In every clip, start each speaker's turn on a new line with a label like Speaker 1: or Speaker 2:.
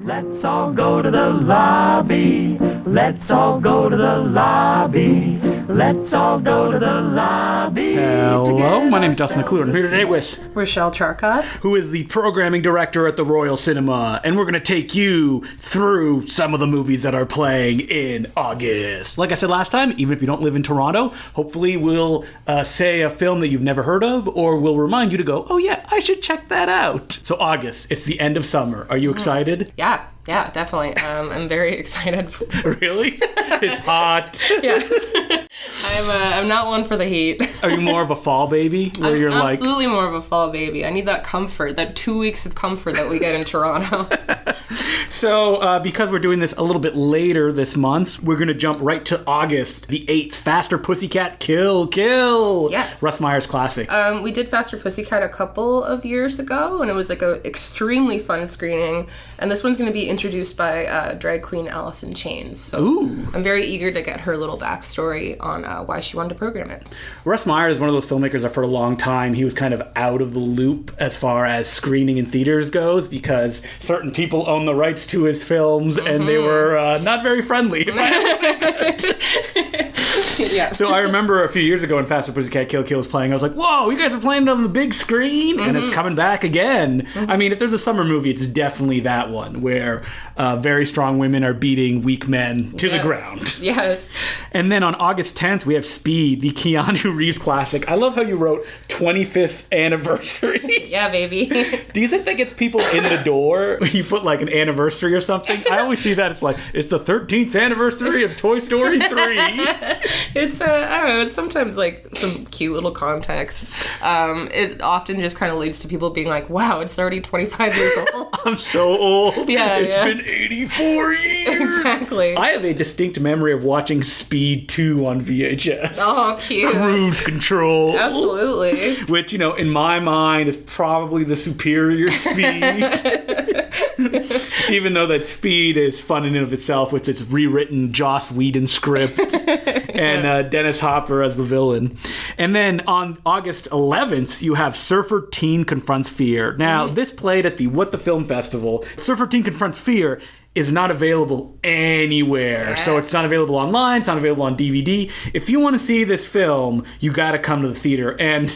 Speaker 1: Let's all go to the lobby. Let's all go to the lobby. Let's all go to the lobby.
Speaker 2: Hello, my name is Justin Decloux, and I'm here today with
Speaker 3: Richelle Charkot,
Speaker 2: who is the programming director at the Royal Cinema, and we're going to take you through some of the movies that are playing in August. Like I said last time, even if you don't live in Toronto, hopefully we'll say a film that you've never heard of, or we'll remind you to go, oh yeah, I should check that out. So August, it's the end of summer. Are you excited?
Speaker 3: Yeah, definitely. I'm very excited.
Speaker 2: Really? It's hot.
Speaker 3: Yes. I'm not one for the heat.
Speaker 2: Are you more of a fall baby? Where
Speaker 3: I'm
Speaker 2: you're
Speaker 3: absolutely more of a fall baby. I need that comfort, that 2 weeks of comfort that we get in Toronto.
Speaker 2: So, because we're doing this a little bit later this month, we're going to jump right to August, the 8th, Faster Pussycat Kill.
Speaker 3: Yes.
Speaker 2: Russ Meyer's classic.
Speaker 3: We did Faster Pussycat a couple of years ago, and it was like a extremely fun screening. And this one's going to be introduced by drag queen Alice in Chains. So
Speaker 2: Ooh.
Speaker 3: I'm very eager to get her little backstory on why she wanted to program it.
Speaker 2: Russ Meyer is one of those filmmakers that for a long time he was kind of out of the loop as far as screening in theaters goes, because certain people own the rights to his films and they were not very friendly.
Speaker 3: Yeah.
Speaker 2: So I remember a few years ago when Faster Pussycat Kill was playing, I was like, whoa, you guys are playing it on the big screen? And it's coming back again. I mean, if there's a summer movie, it's definitely that one, where very strong women are beating weak men to the ground.
Speaker 3: Yes.
Speaker 2: And then on August 10th, we have Speed, the Keanu Reeves classic. I love how you wrote 25th anniversary.
Speaker 3: Yeah, baby.
Speaker 2: Do you think that gets people in the door when you put like an anniversary or something? I always see that. It's like, it's the 13th anniversary of Toy Story 3.
Speaker 3: It's, I don't know, it's sometimes like some cute little context. It often just kind of leads to people being like, wow, it's already 25 years old.
Speaker 2: I'm so old.
Speaker 3: Yeah,
Speaker 2: It's been 84 years.
Speaker 3: Exactly.
Speaker 2: I have a distinct memory of watching Speed 2 on VHS.
Speaker 3: Oh, cute.
Speaker 2: Cruise Control.
Speaker 3: Absolutely.
Speaker 2: Which, you know, in my mind is probably the superior Speed. Even though that Speed is fun in and of itself with its rewritten Joss Whedon script and Dennis Hopper as the villain. And then on August 11th, you have Surfer Teen Confronts Fear. Now, this played at the What the Film Festival. Surfer Teen Confronts Fear is not available anywhere. So it's not available online, it's not available on DVD. If you want to see this film, you got to come to the theater. And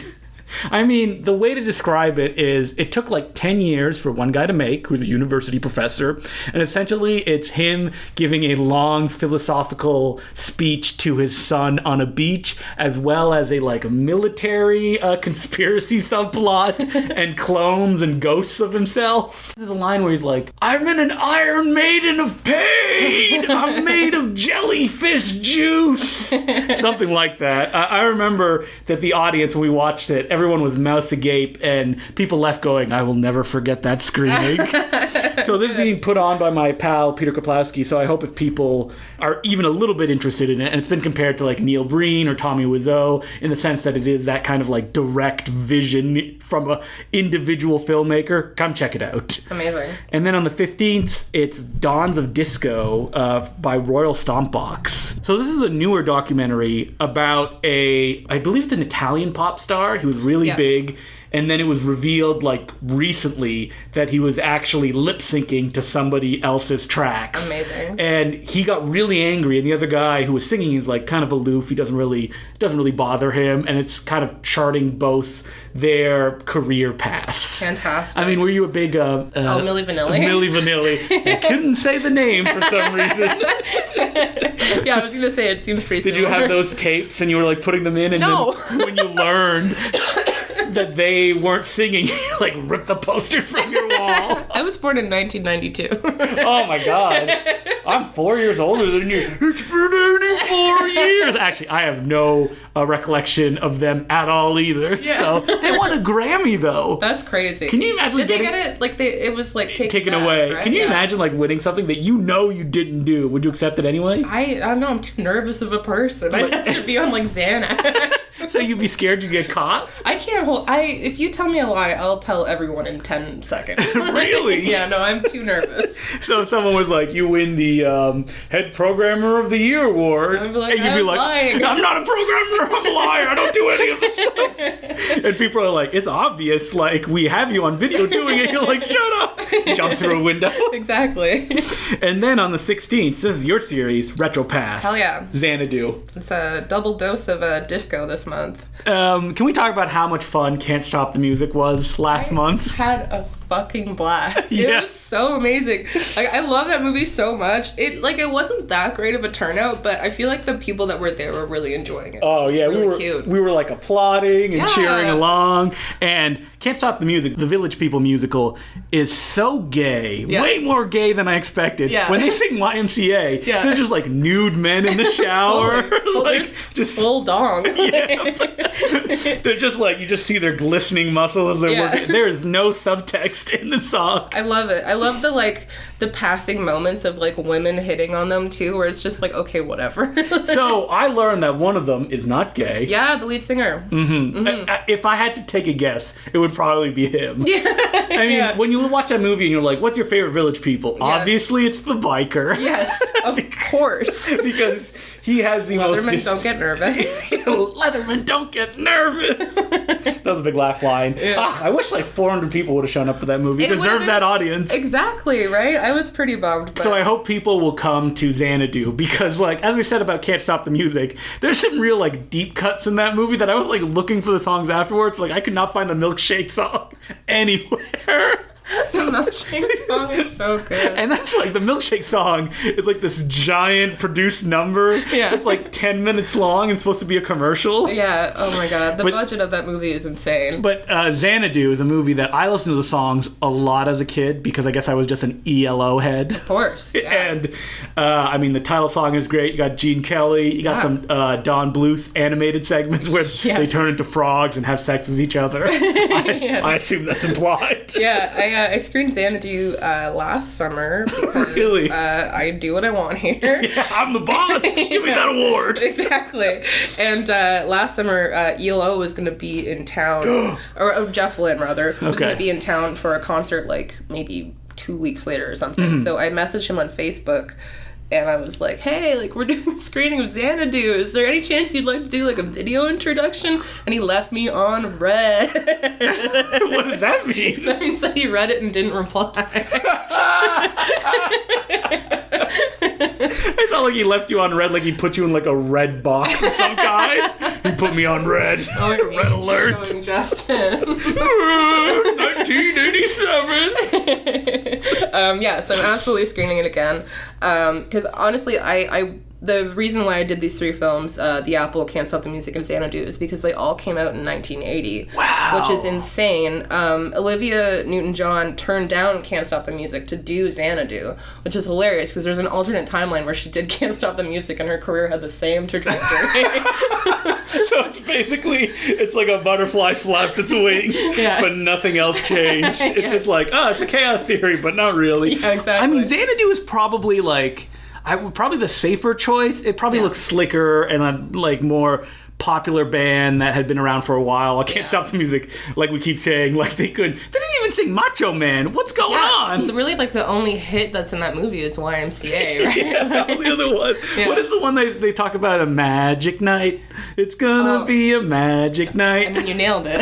Speaker 2: I mean, the way to describe it is it took like 10 years for one guy to make, who's a university professor, and essentially it's him giving a long philosophical speech to his son on a beach, as well as a like military conspiracy subplot and clones and ghosts of himself. There's a line where he's like, I'm in an Iron Maiden of pain! I'm made of jellyfish juice! Something like that. I remember that the audience, when we watched it, everyone was mouth agape, and people left going, I will never forget that screening. So this is being put on by my pal, Peter Kaplowski, so I hope if people are even a little bit interested in it, and it's been compared to like Neil Breen or Tommy Wiseau, in the sense that it is that kind of like direct vision from a individual filmmaker, come check it out.
Speaker 3: Amazing.
Speaker 2: And then on the 15th, it's Dawns of Disco by Royal Stompbox. So this is a newer documentary about I believe it's an Italian pop star. He was really big. And then it was revealed, like, recently that he was actually lip-syncing to somebody else's tracks.
Speaker 3: Amazing.
Speaker 2: And he got really angry, and the other guy who was singing is, like, kind of aloof. He doesn't really bother him, and it's kind of charting both their career paths.
Speaker 3: Fantastic.
Speaker 2: I mean, were you a big...
Speaker 3: Milli Vanilli?
Speaker 2: Milli Vanilli. I couldn't say the name for some reason.
Speaker 3: Yeah, I was going to say, it seems pretty
Speaker 2: Did you have those tapes, and you were, like, putting them in? And
Speaker 3: No.
Speaker 2: then when you learned... that they weren't singing, like rip the posters from your wall.
Speaker 3: I was born in 1992.
Speaker 2: Oh my god. I'm 4 years older than you. It's been 84 years. Actually, I have no recollection of them at all either. Yeah. So they won a Grammy though.
Speaker 3: That's crazy.
Speaker 2: Can you imagine
Speaker 3: Did they get it? Like it was like taken back,
Speaker 2: away.
Speaker 3: Right?
Speaker 2: Can you imagine like winning something that you know you didn't do? Would you accept it anyway?
Speaker 3: I don't know. I'm too nervous of a person. I'd have to be on like Xanax.
Speaker 2: So you'd be scared you'd get caught?
Speaker 3: I can't hold. If you tell me a lie, I'll tell everyone in 10 seconds.
Speaker 2: Really?
Speaker 3: Yeah, no, I'm too nervous.
Speaker 2: So if someone was like, you win the Head Programmer of the Year award,
Speaker 3: I'd be like,
Speaker 2: and you'd be like,
Speaker 3: lying.
Speaker 2: I'm not a programmer, I'm a liar, I don't do any of this stuff. And people are like, it's obvious, like, we have you on video doing it. You're like, shut up. Jump through a window.
Speaker 3: Exactly.
Speaker 2: And then on the 16th, this is your series, Retro Pass.
Speaker 3: Hell yeah.
Speaker 2: Xanadu.
Speaker 3: It's a double dose of disco this month.
Speaker 2: Can we talk about how much fun Can't Stop the Music was last month?
Speaker 3: Had a fucking blast.
Speaker 2: Yeah.
Speaker 3: It was so amazing. Like, I love that movie so much. It wasn't that great of a turnout, but I feel like the people that were there were really enjoying it.
Speaker 2: Oh yeah,
Speaker 3: really cute.
Speaker 2: We were like applauding and
Speaker 3: Yeah.
Speaker 2: cheering along. And Can't Stop the Music, the Village People musical, is so gay.
Speaker 3: Yeah.
Speaker 2: Way more gay than I expected.
Speaker 3: Yeah.
Speaker 2: When they sing YMCA,
Speaker 3: Yeah.
Speaker 2: they're just like nude men in the shower.
Speaker 3: There's
Speaker 2: just
Speaker 3: full dong.
Speaker 2: they're just like, you just see their glistening muscles as they're
Speaker 3: Yeah.
Speaker 2: working. There is no subtext in the song.
Speaker 3: I love it. I love the passing moments of like women hitting on them too, where it's just like, okay, whatever.
Speaker 2: So I learned that one of them is not gay.
Speaker 3: Yeah, the lead singer.
Speaker 2: If I had to take a guess, it would probably be him.
Speaker 3: Yeah.
Speaker 2: I mean, when you watch that movie and you're like, what's your favorite Village People?
Speaker 3: Yeah.
Speaker 2: Obviously, it's the biker.
Speaker 3: Yes, of course.
Speaker 2: Because he has the most...
Speaker 3: Leatherman, don't get nervous.
Speaker 2: Leatherman, don't get nervous. That was a big laugh line.
Speaker 3: Yeah.
Speaker 2: I wish like 400 people would have shown up for that movie. It deserves that audience.
Speaker 3: Exactly, right? I was pretty bummed. But
Speaker 2: So I hope people will come to Xanadu because, like, as we said about Can't Stop the Music, there's some real, like, deep cuts in that movie that I was, like, looking for the songs afterwards. Like, I could not find the Milkshake song anywhere.
Speaker 3: the milkshake song is so good.
Speaker 2: And that's, like, the Milkshake song is, like, this giant produced number.
Speaker 3: Yeah.
Speaker 2: It's, like, 10 minutes long and supposed to be a commercial.
Speaker 3: Yeah, oh my god. The budget of that movie is insane.
Speaker 2: But Xanadu is a movie that I listened to the songs a lot as a kid because I guess I was just an ELO head.
Speaker 3: Of course. Yeah.
Speaker 2: And, I mean, the title song is great. You got Gene Kelly. You got some Don Bluth animated segments where they turn into frogs and have sex with each other. I assume that's implied.
Speaker 3: Yeah, I screened Xanadu last summer because
Speaker 2: Really?
Speaker 3: I do what I want here.
Speaker 2: Yeah, I'm the boss. Give me that award.
Speaker 3: Exactly. And last summer, ELO was going to be in town, or Jeff Lynne, rather, was going to be in town for a concert like maybe 2 weeks later or something. So I messaged him on Facebook. And I was like, hey, like, we're doing a screening of Xanadu. Is there any chance you'd like to do, like, a video introduction? And he left me on red.
Speaker 2: What does that mean?
Speaker 3: That means that he read it and didn't reply.
Speaker 2: It's not like he left you on red, like he put you in, like, a red box of some kind. He put me on red.
Speaker 3: Oh, your
Speaker 2: red alert.
Speaker 3: showing Justin.
Speaker 2: 1987.
Speaker 3: Yeah, so I'm absolutely screening it again. Because honestly, the reason why I did these 3 films, The Apple, Can't Stop the Music, and Xanadu, is because they all came out in 1980.
Speaker 2: Wow.
Speaker 3: Which is insane. Olivia Newton-John turned down Can't Stop the Music to do Xanadu, which is hilarious because there's an alternate timeline where she did Can't Stop the Music and her career had the same trajectory.
Speaker 2: So it's basically, it's like a butterfly flapped its wings, but nothing else changed. It's just like, it's a chaos theory, but not really.
Speaker 3: Yeah, exactly.
Speaker 2: I mean, Xanadu is probably like, probably the safer choice. It probably looks slicker and a like more popular band that had been around for a while. I Can't Stop the Music, like we keep saying, like they didn't even sing Macho Man. What's going on?
Speaker 3: Really, like, the only hit that's in that movie is YMCA, right?
Speaker 2: Yeah, the other one.
Speaker 3: Yeah.
Speaker 2: What is the one they talk about? A magic night. It's gonna be a magic night.
Speaker 3: I mean, you nailed it.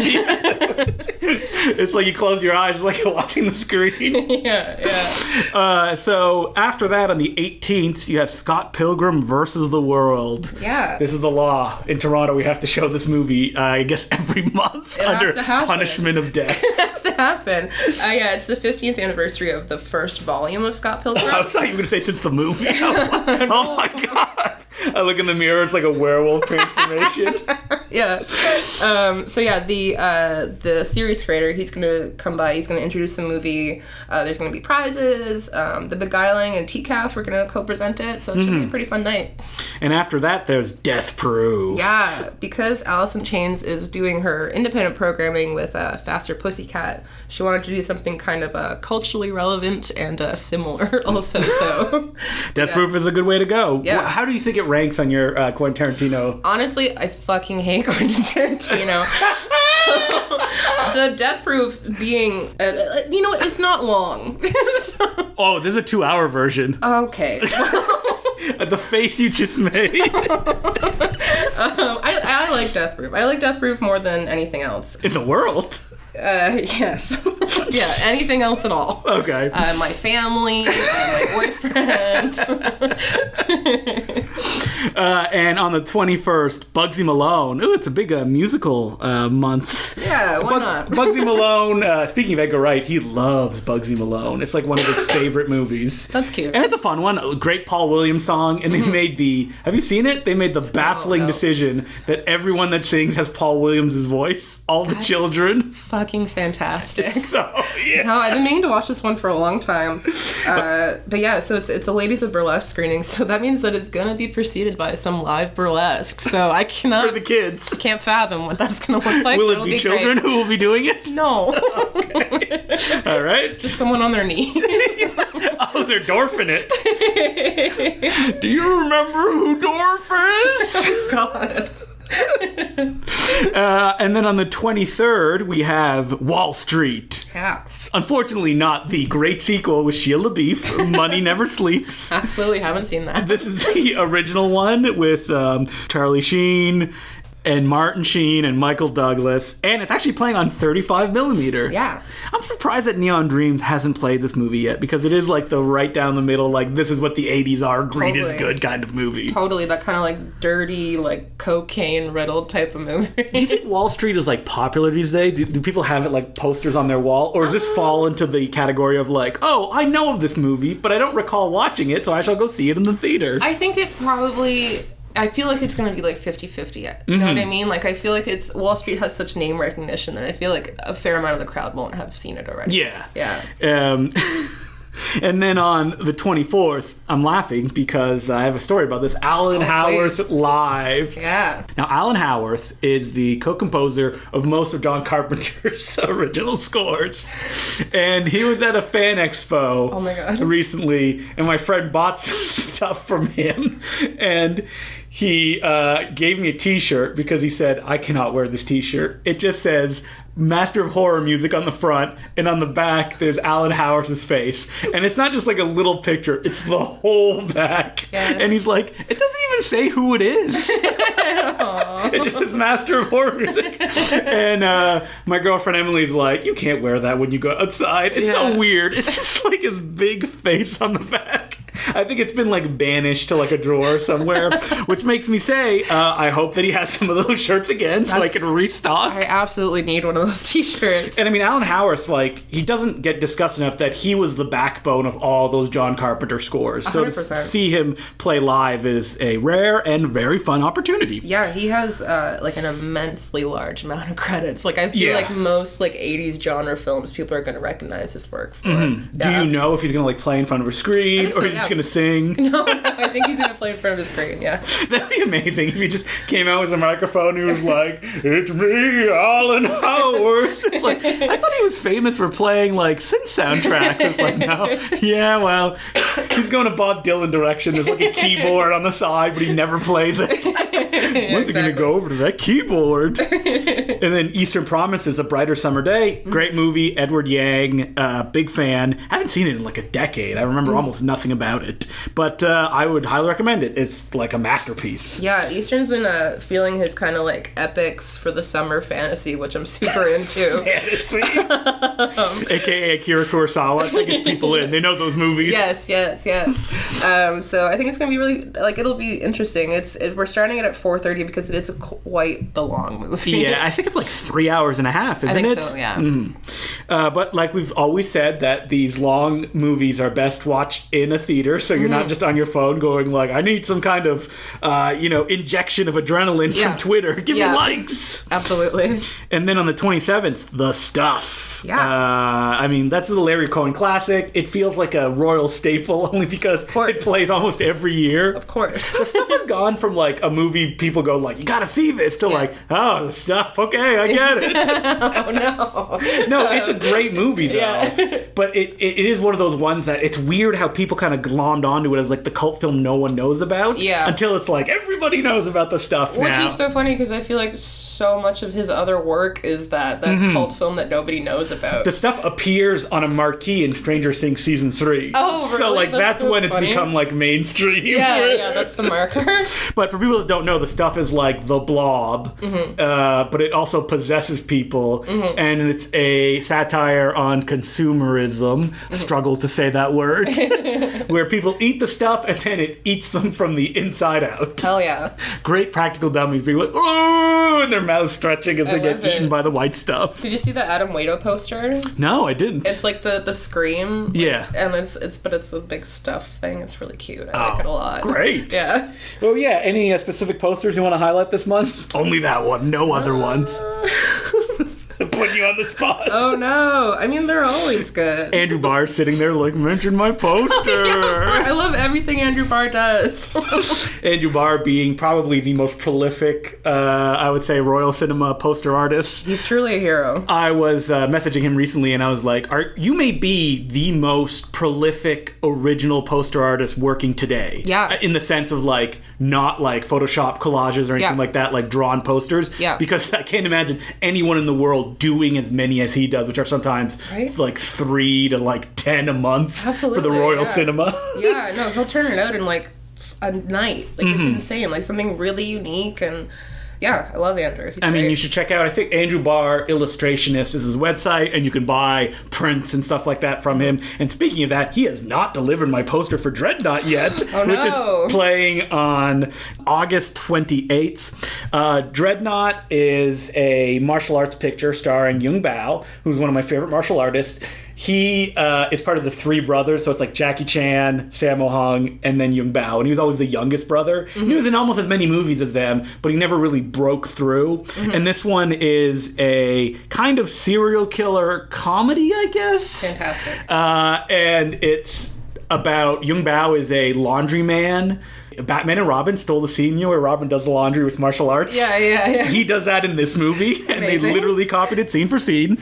Speaker 2: It's like you close your eyes, like you're watching the screen.
Speaker 3: Yeah.
Speaker 2: So after that, on the 18th, you have Scott Pilgrim versus the World.
Speaker 3: Yeah.
Speaker 2: This is the law in Toronto. We have to show this movie, I guess, every month under punishment of death.
Speaker 3: It has to happen. Yeah, it's the 50th anniversary of the first volume of Scott Pilgrim.
Speaker 2: I was thought you were going to say since the movie. Oh my god. I look in the mirror, it's like a werewolf transformation.
Speaker 3: Yeah. So yeah, the series creator, he's going to come by, he's going to introduce the movie. There's going to be prizes. The Beguiling and TCAF are going to co-present it, so it should be a pretty fun night.
Speaker 2: And after that, there's Death Proof.
Speaker 3: Yeah, because Alice in Chains is doing her independent programming with Faster Pussycat, she wanted to do something kind of culturally relevant and similar also. So
Speaker 2: Death Proof is a good way to go.
Speaker 3: Yeah.
Speaker 2: How do you think it ranks on your Quentin Tarantino?
Speaker 3: Honestly, I fucking hate ain't Quentin Tarantino. So Death Proof being, it's not long.
Speaker 2: Oh, there's a 2-hour version.
Speaker 3: Okay.
Speaker 2: The face you just made.
Speaker 3: I like Death Proof. I like Death Proof more than anything else.
Speaker 2: In the world?
Speaker 3: Yes. Yeah, anything else at all.
Speaker 2: Okay.
Speaker 3: My family, my boyfriend.
Speaker 2: And on the 21st, Bugsy Malone. Ooh, it's a big musical month.
Speaker 3: Yeah, why not?
Speaker 2: Bugsy Malone, speaking of Edgar Wright, he loves Bugsy Malone. It's like one of his favorite movies.
Speaker 3: That's cute.
Speaker 2: And it's a fun one. A great Paul Williams song. And they made have you seen it? They made the baffling decision that everyone that sings has Paul Williams' voice. All the children.
Speaker 3: Fucking fantastic.
Speaker 2: So, yeah.
Speaker 3: No, I've been meaning to watch this one for a long time. But yeah, so it's a Ladies of Burlesque screening, so that means that it's gonna be preceded by some live burlesque. So I cannot
Speaker 2: For the kids.
Speaker 3: can't fathom what that's gonna look like.
Speaker 2: Will it be children who will be doing it?
Speaker 3: No.
Speaker 2: Okay. All right.
Speaker 3: Just someone on their knee.
Speaker 2: Oh, they're dwarfing it. Do you remember who Dwarf is?
Speaker 3: God.
Speaker 2: And then on the 23rd, we have Wall Street.
Speaker 3: Yeah.
Speaker 2: Unfortunately, not the great sequel with Shia LaBeouf, Money Never Sleeps.
Speaker 3: Absolutely haven't seen that.
Speaker 2: This is the original one with Charlie Sheen and Martin Sheen and Michael Douglas, and it's actually playing on 35mm.
Speaker 3: Yeah.
Speaker 2: I'm surprised that Neon Dreams hasn't played this movie yet, because it is like the right down the middle, like this is what the 80s are, greed is good kind of movie.
Speaker 3: Totally, that kind of like dirty, like cocaine riddled type of movie.
Speaker 2: Do you think Wall Street is like popular these days? Do people have it like posters on their wall, or does this fall into the category of like, oh, I know of this movie, but I don't recall watching it, so I shall go see it in the theater?
Speaker 3: I think it probably... I feel like it's going to be like 50-50. You know what I mean? Like, I feel like Wall Street has such name recognition that I feel like a fair amount of the crowd won't have seen it already.
Speaker 2: Yeah.
Speaker 3: Yeah.
Speaker 2: And then on the 24th, I'm laughing because I have a story about this. Alan Howarth
Speaker 3: please.
Speaker 2: Live.
Speaker 3: Yeah.
Speaker 2: Now, Alan Howarth is the co-composer of most of John Carpenter's original scores. And he was at a fan expo recently, and my friend bought some stuff from him. And he gave me a t-shirt because he said, I cannot wear this t-shirt. It just says... Master of Horror Music on the front, and on the back there's Alan Howarth's face, and it's not just like a little picture, it's the whole back. Yes. And he's like, it doesn't even say who it is. It just says Master of Horror Music. And my girlfriend Emily's like, you can't wear that when you go outside, it's so weird, it's just like his big face on the back. I think it's been like banished to like a drawer somewhere, which makes me say I hope that he has some of those shirts again so I can restock.
Speaker 3: I absolutely need one of those t-shirts.
Speaker 2: And I mean, Alan Howarth, like, he doesn't get discussed enough that he was the backbone of all those John Carpenter scores. 100%. So to see him play live is a rare and very fun opportunity.
Speaker 3: Yeah, he has like an immensely large amount of credits. Like, I feel like most like 80s genre films, people are going to recognize his work for.
Speaker 2: Mm-hmm. Yeah. Do you know if he's going to like play in front of a screen or he's just going to sing?
Speaker 3: No, I think he's going to play in front of a screen, yeah.
Speaker 2: That'd be amazing if he just came out with a microphone and he was like, it's me, Alan Howarth. It's like, I thought he was famous for playing like synth soundtracks. It's like, no. Yeah, well, he's going to Bob Dylan direction. There's like a keyboard on the side, but he never plays it. When's he going to go over to that keyboard? And then Eastern Promises, A Brighter Summer Day. Great movie. Edward Yang, big fan. Haven't seen it in like a decade. I remember almost nothing about it. But I would highly recommend it. It's like a masterpiece.
Speaker 3: Yeah, Eastern's been feeling his kind of like epics for the summer fantasy, which I'm super into.
Speaker 2: Fantasy? AKA Akira Kurosawa. That gets people in. They know those movies.
Speaker 3: Yes. So I think it's going to be really, like, it'll be interesting. We're starting it at 4:30 because it is quite the long movie.
Speaker 2: Yeah, I think it's like 3 hours and a half, isn't it?
Speaker 3: I think so, yeah.
Speaker 2: Mm-hmm. But like we've always said that these long movies are best watched in a theater, so you're not just on your phone going like, I need some kind of, injection of adrenaline from Twitter. Give me likes.
Speaker 3: Absolutely.
Speaker 2: And then on the 27th, The Stuff.
Speaker 3: Yeah.
Speaker 2: I mean, that's the Larry Cohen classic. It feels like a royal staple only because it plays almost every year.
Speaker 3: Of course.
Speaker 2: The stuff has gone from like a movie people go like, you gotta see this, to like, oh, the stuff, okay, I get it.
Speaker 3: Oh, no.
Speaker 2: No, it's a great movie though.
Speaker 3: Yeah.
Speaker 2: But it is one of those ones that it's weird how people kind of glommed onto it as like the cult film no one knows about.
Speaker 3: Yeah.
Speaker 2: Until it's like everybody knows about the stuff now.
Speaker 3: Which is so funny because I feel like so much of his other work is that cult film that nobody knows about.
Speaker 2: The stuff appears on a marquee in Stranger Things season 3.
Speaker 3: Oh, really?
Speaker 2: So like that's
Speaker 3: so
Speaker 2: when
Speaker 3: funny.
Speaker 2: it's become like mainstream.
Speaker 3: Yeah, that's the marker.
Speaker 2: But for people that don't know, the stuff is like The Blob, but it also possesses people, and it's a satire on consumerism. Struggle to say that word. Where people eat the stuff and then it eats them from the inside out.
Speaker 3: Hell yeah.
Speaker 2: Great practical dummies being like, oh, and their mouths stretching as they get eaten by the white stuff.
Speaker 3: Did you see the Adam Waito poster?
Speaker 2: No, I didn't.
Speaker 3: It's like the Scream.
Speaker 2: Yeah.
Speaker 3: And it's a big stuff thing. It's really cute. I like it a lot.
Speaker 2: Great.
Speaker 3: Yeah.
Speaker 2: Oh yeah, any specific posters you want to highlight this month? Only that one, no other ones. Putting you on the spot.
Speaker 3: Oh no. I mean, they're always good.
Speaker 2: Andrew Barr sitting there like, mention my poster.
Speaker 3: I love everything Andrew Barr does.
Speaker 2: Andrew Barr being probably the most prolific, I would say, Royal Cinema poster artist.
Speaker 3: He's truly a hero.
Speaker 2: I was messaging him recently and I was like, you may be the most prolific original poster artist working today.
Speaker 3: Yeah.
Speaker 2: In the sense of like, not like Photoshop collages or anything like that, like drawn posters.
Speaker 3: Yeah.
Speaker 2: Because I can't imagine anyone in the world doing as many as he does, which are sometimes like 3 to like 10 a month for the Royal Cinema.
Speaker 3: Yeah, no, he'll turn it out in like a night. Like it's insane. Like something really unique. And yeah, I love Andrew. He's great.
Speaker 2: You should check out, I think Andrew Barr Illustrationist is his website, and you can buy prints and stuff like that from him. And speaking of that, he has not delivered my poster for Dreadnought yet, which is playing on August 28th. Dreadnought is a martial arts picture starring Yung Bao, who's one of my favorite martial artists. He is part of the three brothers, so it's like Jackie Chan, Sammo Hung, and then Yung Bao. And he was always the youngest brother. He was in almost as many movies as them, but he never really broke through. And this one is a kind of serial killer comedy, I guess.
Speaker 3: Fantastic.
Speaker 2: And it's about Yung Bao is a laundryman. Batman and Robin stole the scene, where Robin does the laundry with martial arts.
Speaker 3: Yeah.
Speaker 2: He does that in this movie, and they literally copied it scene for scene.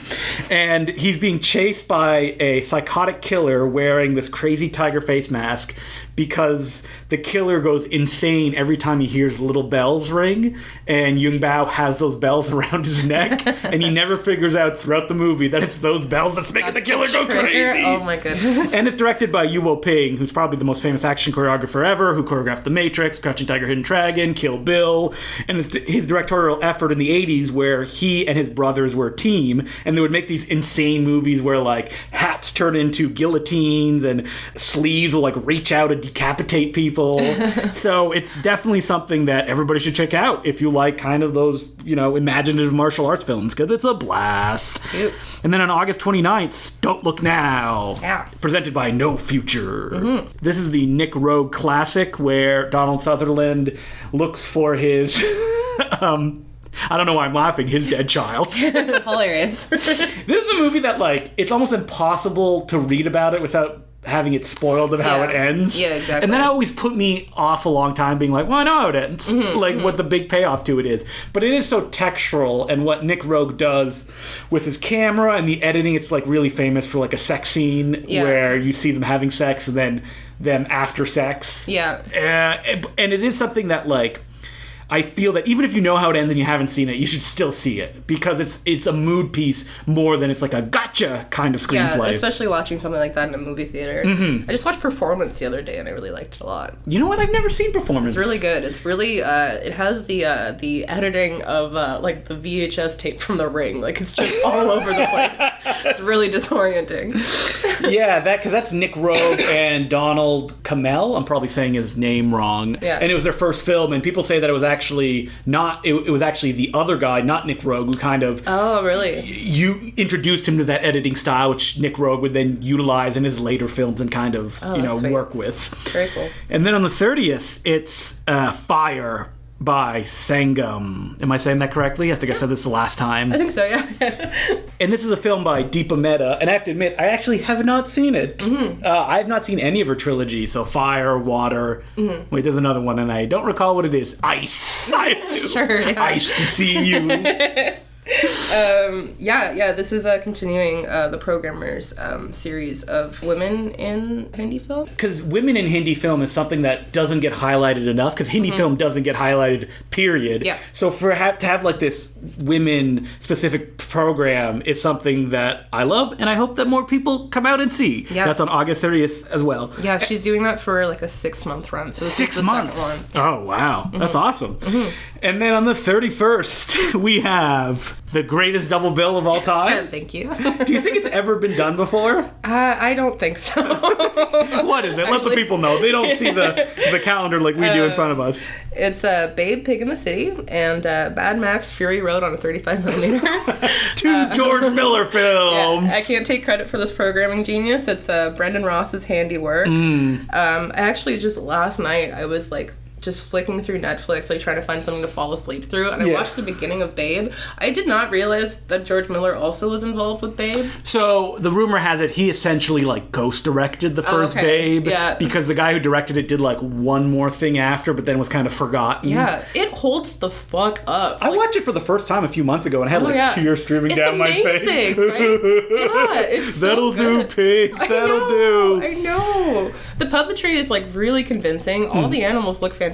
Speaker 2: And he's being chased by a psychotic killer wearing this crazy tiger face mask because the killer goes insane every time he hears little bells ring, and Yung Bao has those bells around his neck, and he never figures out throughout the movie that it's those bells that's making the killer go crazy.
Speaker 3: Oh my goodness.
Speaker 2: And it's directed by Yu Wo Ping, who's probably the most famous action choreographer ever, who choreographed The Matrix, Crouching Tiger, Hidden Dragon, Kill Bill, and it's his directorial effort in the 80s where he and his brothers were a team, and they would make these insane movies where like hats turn into guillotines and sleeves will like reach out and decapitate people. So it's definitely something that everybody should check out if you like kind of those, imaginative martial arts films, because it's a blast.
Speaker 3: Cute.
Speaker 2: And then on August 29th, Don't Look Now.
Speaker 3: Yeah.
Speaker 2: Presented by No Future. This is the Nick Rogue classic where Donald Sutherland looks for his... I don't know why I'm laughing. His dead child.
Speaker 3: Hilarious.
Speaker 2: This is the movie that, like, it's almost impossible to read about it without having it spoiled of how it ends.
Speaker 3: Yeah, exactly.
Speaker 2: And that always put me off a long time being like, well, I know how it ends. What the big payoff to it is. But it is so textural, and what Nick Rogue does with his camera and the editing, it's, like, really famous for, like, a sex scene where you see them having sex and then them after sex.
Speaker 3: Yeah.
Speaker 2: And it is something that, like, I feel that even if you know how it ends and you haven't seen it, you should still see it because it's a mood piece more than it's like a gotcha kind of screenplay.
Speaker 3: Yeah, especially watching something like that in a movie theater. I just watched Performance the other day and I really liked it a lot.
Speaker 2: You know what? I've never seen Performance.
Speaker 3: It's really good. It's really it has the editing of like the VHS tape from The Ring. Like it's just all over the place. It's really disorienting.
Speaker 2: Yeah, because that's Nick Rogue and Donald Kamel. I'm probably saying his name wrong.
Speaker 3: Yeah.
Speaker 2: And it was their first film, and people say that it was actually not. It was actually the other guy, not Nick Rogue, who kind of.
Speaker 3: Oh, really?
Speaker 2: You introduced him to that editing style, which Nick Rogue would then utilize in his later films and kind of
Speaker 3: sweet.
Speaker 2: work with.
Speaker 3: Very cool.
Speaker 2: And then on the 30th, it's Fire. by Sangam. Am I saying that correctly? I think I said this the last time.
Speaker 3: I think so, yeah.
Speaker 2: And this is a film by Deepa Mehta, and I have to admit, I actually have not seen it. I have not seen any of her trilogy, so Fire, Water. Wait, there's another one, and I don't recall what it is. Ice. I assume.
Speaker 3: Sure, yeah.
Speaker 2: Ice to see you.
Speaker 3: This is continuing the programmer's series of women in Hindi film.
Speaker 2: Because women in Hindi film is something that doesn't get highlighted enough, because Hindi film doesn't get highlighted, period.
Speaker 3: Yeah.
Speaker 2: So to have like this women-specific program is something that I love, and I hope that more people come out and see.
Speaker 3: Yeah.
Speaker 2: That's on August 30th as well.
Speaker 3: Yeah, she's doing that for like a 6-month run. So this
Speaker 2: 6
Speaker 3: is the
Speaker 2: months?
Speaker 3: second one.
Speaker 2: Oh, wow. That's awesome. And then on the 31st, we have the greatest double bill of all time.
Speaker 3: Thank you.
Speaker 2: Do you think it's ever been done before?
Speaker 3: I don't think so.
Speaker 2: What is it? Let the people know. They don't see the calendar like we do in front of us.
Speaker 3: It's Babe, Pig in the City, and Mad Max Fury Road on a 35mm.
Speaker 2: 2 George Miller films.
Speaker 3: Yeah, I can't take credit for this programming genius. It's Brendan Ross's handiwork. Actually, just last night, I was like, just flicking through Netflix, like trying to find something to fall asleep through, and I watched the beginning of Babe. I did not realize that George Miller also was involved with Babe.
Speaker 2: So the rumor has it he essentially like ghost directed the first Babe, because the guy who directed it did like one more thing after, but then was kind of forgotten.
Speaker 3: Yeah, it holds the fuck up.
Speaker 2: I watched it for the first time a few months ago and I had tears streaming down my face.
Speaker 3: Right? Yeah, it's so
Speaker 2: That'll
Speaker 3: good.
Speaker 2: do, pig. That'll do.
Speaker 3: I know. The puppetry is like really convincing. All the animals look fantastic.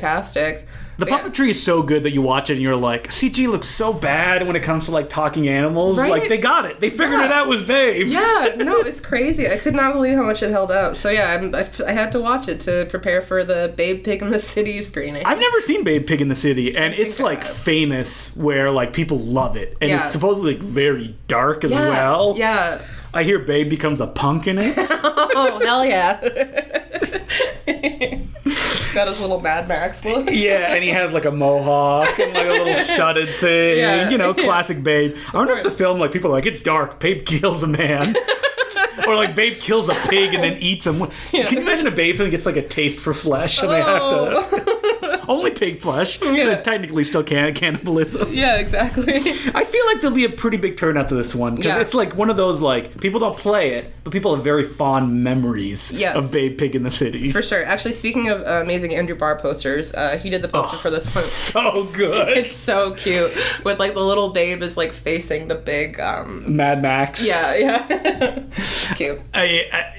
Speaker 2: The puppetry is so good that you watch it and you're like, CG looks so bad when it comes to like talking animals.
Speaker 3: Right?
Speaker 2: Like they got it. They figured it out was Babe.
Speaker 3: Yeah, no, it's crazy. I could not believe how much it held up. So yeah, I had to watch it to prepare for the Babe Pig in the City screening.
Speaker 2: I've never seen Babe Pig in the City, and it's like famous where like people love it, and it's supposedly like, very dark as well.
Speaker 3: Yeah.
Speaker 2: I hear Babe becomes a punk in it.
Speaker 3: Oh, hell yeah. He's got his little Mad Max look.
Speaker 2: Yeah, and he has like a mohawk and like a little studded thing.
Speaker 3: Yeah.
Speaker 2: You know, classic Babe. I wonder if the film, like, people are like, it's dark, Babe kills a man. Or like Babe kills a pig and then eats him. Can you imagine a Babe film gets like a taste for flesh and they have to... Only pig flesh.
Speaker 3: Yeah.
Speaker 2: Technically still cannibalism.
Speaker 3: Yeah, exactly.
Speaker 2: I feel like there'll be a pretty big turnout to this one. Because it's like one of those, like, people don't play it, but people have very fond memories of Babe Pig in the City.
Speaker 3: For sure. Actually, speaking of amazing Andrew Barr posters, he did the poster for this one.
Speaker 2: So good.
Speaker 3: It's so cute. With like the little babe is like facing the big...
Speaker 2: Mad Max.
Speaker 3: Yeah. It's cute.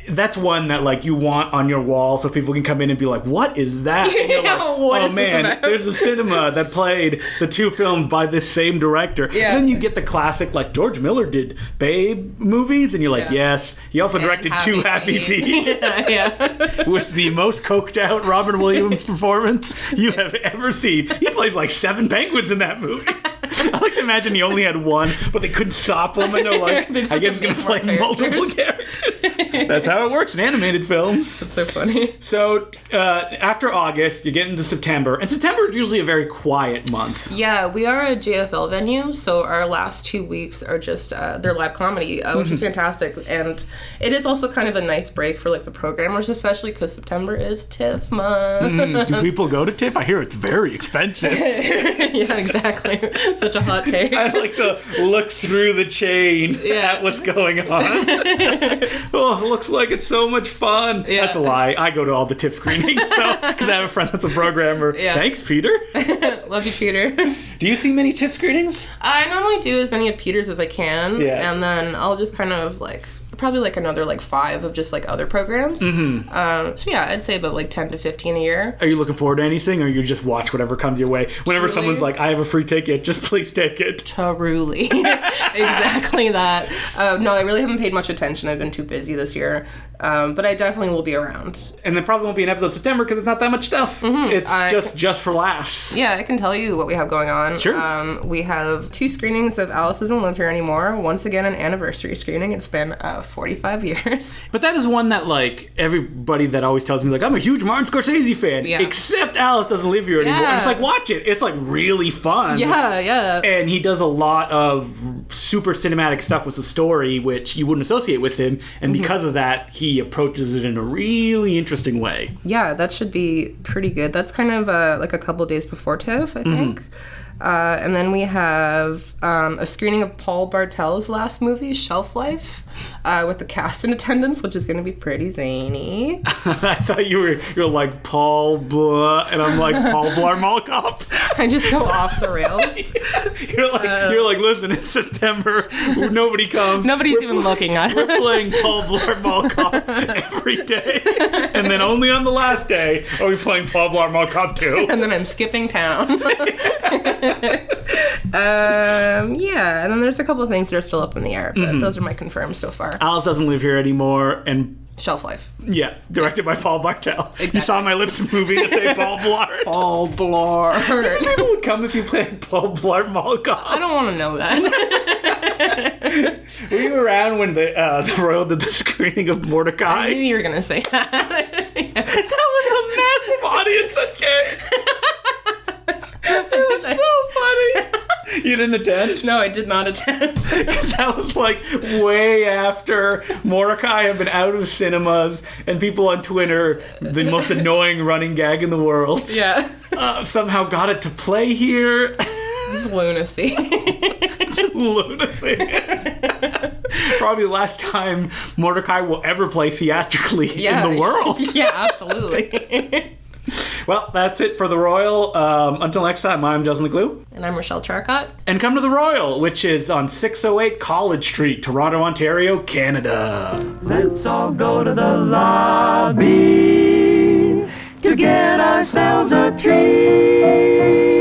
Speaker 2: That's one that like you want on your wall so people can come in and be like, what is that? And you're like,
Speaker 3: what is
Speaker 2: man,
Speaker 3: this about?
Speaker 2: there's a cinema that played the 2 films by this same director.
Speaker 3: Yeah.
Speaker 2: And then you get the classic, like, George Miller did Babe movies, and you're like, yes. He also directed
Speaker 3: Happy
Speaker 2: 2 Happy Feet.
Speaker 3: Yeah.
Speaker 2: Was the most coked out Robin Williams performance you have ever seen. He plays like 7 penguins in that movie. I like to imagine he only had one, but they couldn't stop him, and they're like, I guess he's going to play multiple characters. That's how it works in animated films.
Speaker 3: That's so funny.
Speaker 2: So, after August, you get into September, and September is usually a very quiet month.
Speaker 3: Yeah, we are a JFL venue, so our last 2 weeks are just, they're live comedy, which is fantastic, and it is also kind of a nice break for, like, the programmers, especially because September is TIFF month.
Speaker 2: Do people go to TIFF? I hear it's very expensive.
Speaker 3: Yeah, exactly. Such a hot take.
Speaker 2: I like to look through the chain at what's going on. Oh, it looks like it's so much fun.
Speaker 3: Yeah.
Speaker 2: That's a lie. I go to all the TIFF screenings, because I have a friend that's a programmer.
Speaker 3: Yeah.
Speaker 2: Thanks, Peter.
Speaker 3: Love you, Peter.
Speaker 2: Do you see many TIFF screenings?
Speaker 3: I normally do as many of Peter's as I can,
Speaker 2: Yeah.
Speaker 3: and then I'll just kind of like probably like another like 5 of just like other programs. So yeah, I'd say about like 10 to 15 a year.
Speaker 2: Are you looking forward to anything, or you just watch whatever comes your way? Whenever
Speaker 3: Truly.
Speaker 2: someone's like, I have a free ticket, just please take it.
Speaker 3: Truly. Exactly that. No, I really haven't paid much attention. I've been too busy this year. But I definitely will be around.
Speaker 2: And there probably won't be an episode in September because it's not that much stuff. It's just for laughs.
Speaker 3: Yeah, I can tell you what we have going on.
Speaker 2: Sure.
Speaker 3: We have 2 screenings of Alice Doesn't Live Here Anymore. Once again, an anniversary screening. It's been about 45 years.
Speaker 2: But that is one that, like, everybody that always tells me, like, I'm a huge Martin Scorsese fan, except Alice Doesn't Live Here anymore. And it's like, watch it. It's, like, really fun.
Speaker 3: Yeah.
Speaker 2: And he does a lot of super cinematic stuff with the story, which you wouldn't associate with him. And because of that, he approaches it in a really interesting way.
Speaker 3: Yeah, that should be pretty good. That's kind of like a couple days before TIFF, I think. And then we have a screening of Paul Bartel's last movie, Shelf Life, with the cast in attendance, which is going to be pretty zany.
Speaker 2: I thought you were like Paul Blah, and I'm like Paul Blart Mall Cop.
Speaker 3: I just go off the rails.
Speaker 2: You're like, listen, in September, nobody comes.
Speaker 3: Nobody's even looking at it.
Speaker 2: We're playing Paul Blart Mall Cop every day, and then only on the last day are we playing Paul Blart Mall Cop 2.
Speaker 3: And then I'm skipping town. Yeah, and then there's a couple of things that are still up in the air, but those are my confirmed so far.
Speaker 2: Alice Doesn't Live Here anymore, and
Speaker 3: Shelf Life.
Speaker 2: Yeah, directed by Paul Bartel.
Speaker 3: Exactly.
Speaker 2: You saw my lips moving to say Paul Blart.
Speaker 3: Paul Blart.
Speaker 2: You think people would come if you played Paul Blart Mall Cop?
Speaker 3: I don't want to know that.
Speaker 2: Were you around when the Royal did the screening of Mordecai?
Speaker 3: I knew you were going to say that. Yes.
Speaker 2: That was a massive audience that came. It was so funny. You didn't attend?
Speaker 3: No, I did not attend.
Speaker 2: Because that was like way after Mordecai had been out of cinemas, and people on Twitter, the most annoying running gag in the world, somehow got it to play here.
Speaker 3: It's lunacy.
Speaker 2: It's lunacy. Probably the last time Mordecai will ever play theatrically in the world.
Speaker 3: Yeah, absolutely.
Speaker 2: Well, that's it for The Royal. Until next time, I'm Justin Decloux.
Speaker 3: And I'm Richelle Charkot.
Speaker 2: And come to The Royal, which is on 608 College Street, Toronto, Ontario, Canada.
Speaker 1: Let's all go to the lobby to get ourselves a treat.